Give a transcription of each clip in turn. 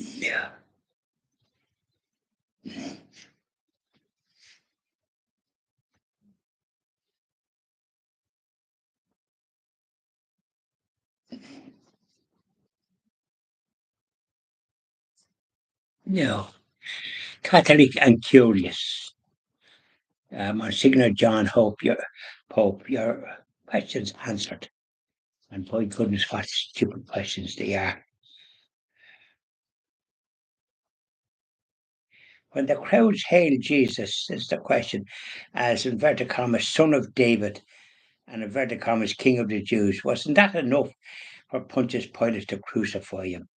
Yeah. No. Catholic and curious. Monsignor John Pope, your questions answered. And boy goodness, what stupid questions they are. When the crowds hailed Jesus, is the question, as inverted commas, son of David, and inverted commas, king of the Jews, wasn't that enough for Pontius Pilate to crucify him?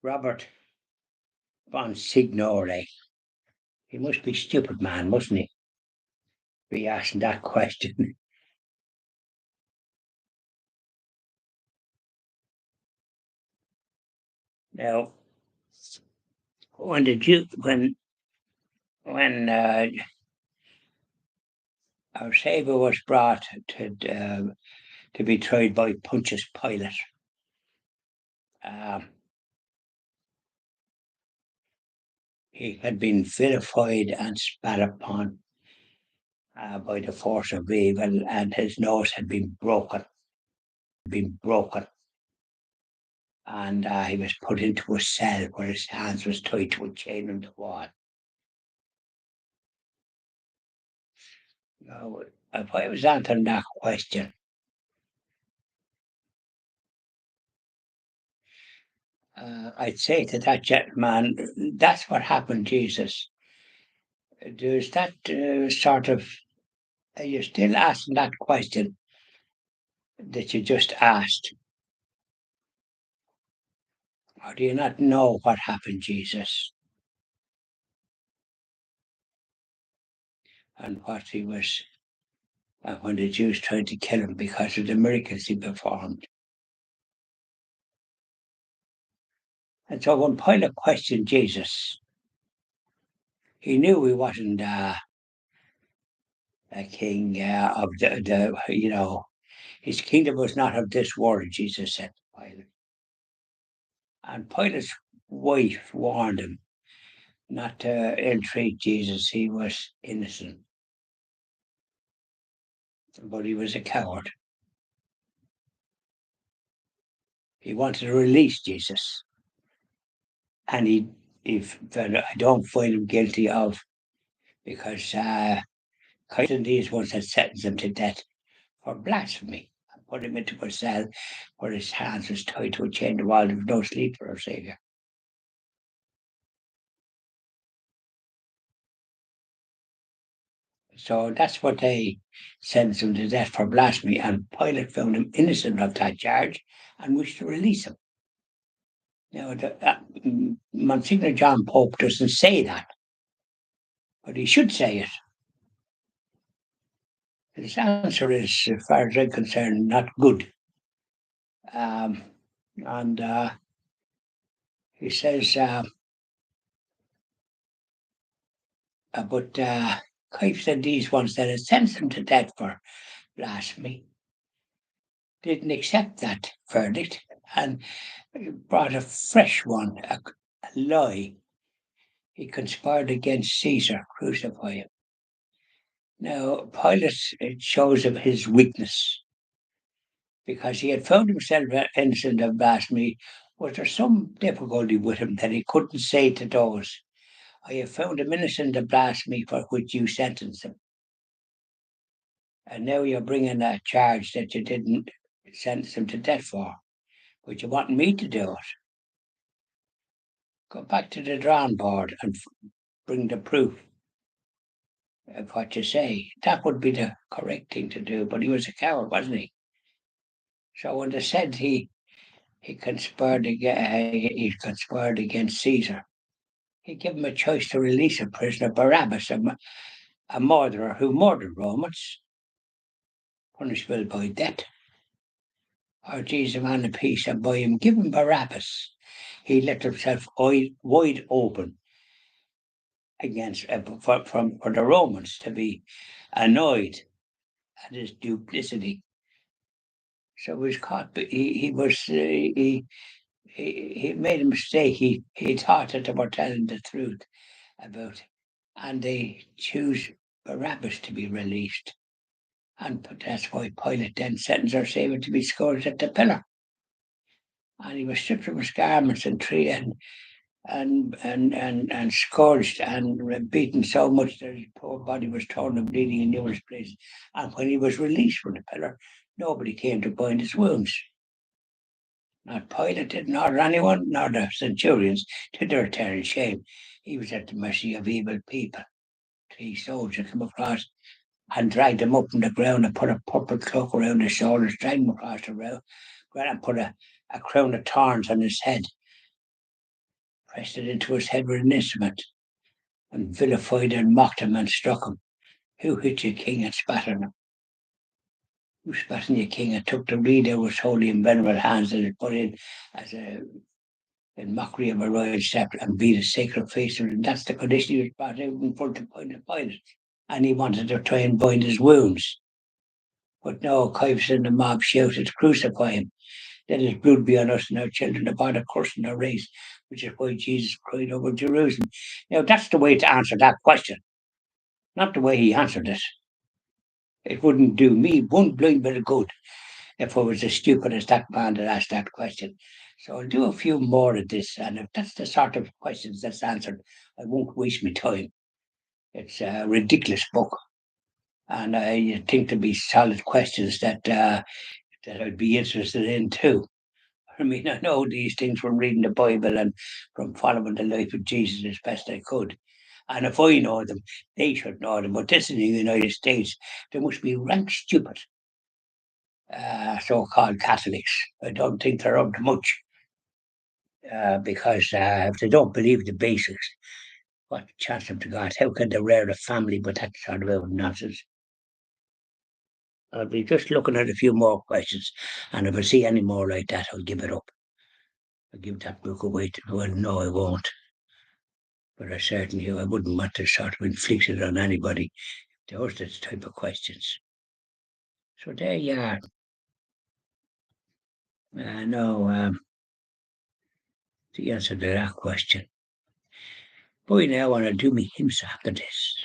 Robert Monsignore, he must be a stupid man, mustn't he? Be asking that question. Now, when the Jew, when our Saviour was brought to be tried by Pontius Pilate, he had been vilified and spat upon by the force of evil, and his nose had been broken, and he was put into a cell where his hands was tied to a chain on the wall. Now, if I was answering that question, I'd say to that gentleman, that's what happened, Jesus. There's that sort of, you're still asking that question that you just asked. Or do you not know what happened, Jesus? And what he was, when the Jews tried to kill him because of the miracles he performed. And so when Pilate questioned Jesus, he knew he wasn't a king of his kingdom was not of this world, Jesus said to Pilate. And Pilate's wife warned him not to ill-treat Jesus. He was innocent, but he was a coward. He wanted to release Jesus. And I don't find him guilty of, because these ones had sentenced him to death for blasphemy and put him into a cell where his hands was tied to a chain while there was no sleep for our Saviour. So that's what they sentenced him to death for blasphemy, and Pilate found him innocent of that charge and wished to release him. Now, Monsignor John Pope doesn't say that, but he should say it. His answer is, as far as I'm concerned, not good. And he says, but Christ said these ones that had sentenced him to death for blasphemy didn't accept that verdict and brought a fresh one, a lie. He conspired against Caesar, crucify him. Now, Pilate, it shows of his weakness, because he had found himself innocent of blasphemy. Was there some difficulty with him that he couldn't say to those, I have found him innocent of blasphemy for which you sentenced him? And now you're bringing a charge that you didn't sentence him to death for, but you want me to do it. Go back to the drawing board and bring the proof of what you say. That would be the correct thing to do, but he was a coward, wasn't he? So when they said he conspired against Caesar, he gave him a choice to release a prisoner, Barabbas, a murderer who murdered Romans, punishable by death, or Jesus, a man of peace, and by him giving Barabbas, he let himself wide open against for the Romans to be annoyed at his duplicity. So he was caught, but he he made a mistake. He thought that they were telling the truth about, and they choose Barabbas to be released. And that's why Pilate then sentenced our Saviour to be scourged at the pillar. And he was stripped from his garments and tree and scourged and beaten so much that his poor body was torn and bleeding in numerous places. And when he was released from the pillar, nobody came to bind his wounds. Not Pilate did, nor anyone, nor the centurions, to their eternal shame. He was at the mercy of evil people. 3 soldiers came across and dragged him up from the ground and put a purple cloak around his shoulders, dragged him across the road, and put a crown of thorns on his head, pressed it into his head with an instrument, and vilified and mocked him and struck him. Who hit you, king, and spat on him? Who spat on you, king, and took the reed out of his holy and venerable hands that it put in as a in mockery of a royal sceptre and beat a sacred face with it? That's the condition he was brought out in front of Pilate. And he wanted to try and bind his wounds. But no, Caiaphas and the mob shouted, "Crucify him. Let his blood be on us and our children, about a curse in our race," which is why Jesus cried over Jerusalem. Now, that's the way to answer that question, not the way he answered it. It wouldn't do me one blind bit of good if I was as stupid as that man that asked that question. So I'll do a few more of this, and if that's the sort of questions that's answered, I won't waste my time. It's a ridiculous book, and I think there'll be solid questions that I'd be interested in too. I mean, I know these things from reading the Bible and from following the life of Jesus as best I could. And if I know them, they should know them. But this in the United States, there must be rank stupid so-called Catholics. I don't think they're up to much because if they don't believe the basics, what chance have they got? How can they rear a family with that sort of nonsense? I'll be just looking at a few more questions, and if I see any more like that, I'll give it up. I'll give that book away. Well, no, I won't. But I wouldn't want to sort of inflict it on anybody. Those are the type of questions. So there you are. No, the answer to that question. Boy, now I want to do me hints after this.